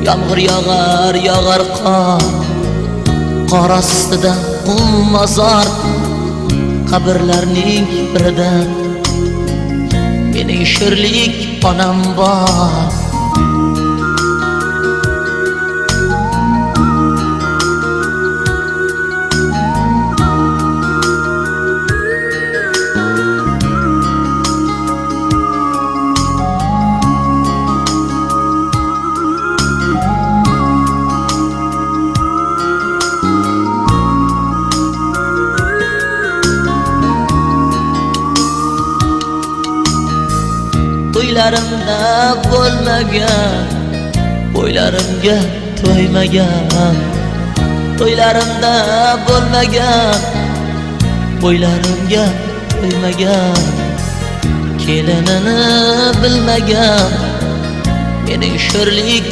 Yağmur yağar, yağar qor ostida qum mozor. Qabrlarning birida mening sho'rlik onam bor. To'ylarimda bo'lmagan, bo'ylarimga to'ymagan. To'ylarimda bo'lmagan, bo'ylarimga to'ymagan. Kelinini bilmagan mening sho'rlik